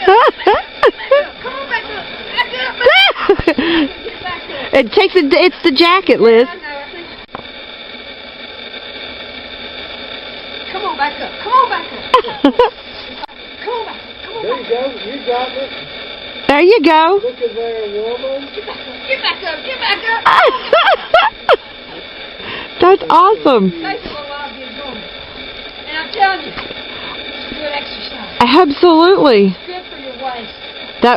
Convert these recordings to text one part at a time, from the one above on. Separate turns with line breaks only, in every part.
Come on back up. Back up. Get back up.
It takes it. It's the jacket, Liz.
I know, I think. Come on back up. Come on back up. Come on back. Come on
There
back.
you go. You got it.
There you go.
Look at there, woman.
Get back up. Get back up. Get back up.
That's awesome.
Takes a little while to get going. And I'm telling you, it's good exercise.
Absolutely.
Good for your waist.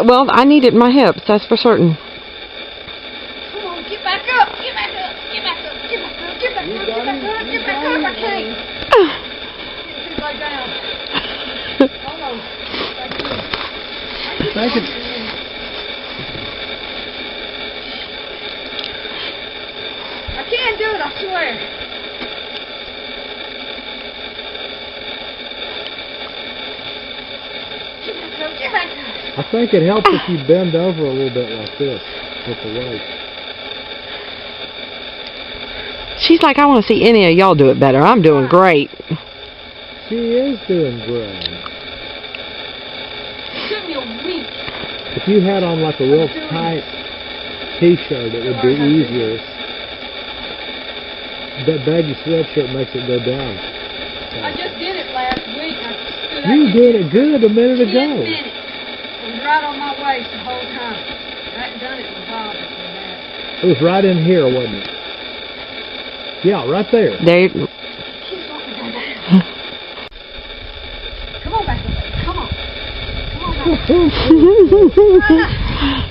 Well, I need it in my hips. That's for certain.
Come on, get back up. Get back up. Get back up. Get back up. Get back up. Get back up. Get back up. I can't. Get too low down. Almost.
Thank you.
I can do it, I swear. Get back up. Get back up.
I think it helps if you bend over a little bit like this with the weight.
She's like, I want to see any of y'all do it better. I'm doing great.
She is doing great.
Took me a week.
If you had on like a real tight t-shirt, it would be easier. That baggy sweatshirt makes it go down.
I just did it last week. I stood up
You did it good a minute
10
ago.
minutes. It was right on my waist the whole time. I hadn't done it in a while before that.
It was right in here, wasn't it? Yeah, right there.
There.
Keep wanting to go down. Come on back up. Come on. Come on back up.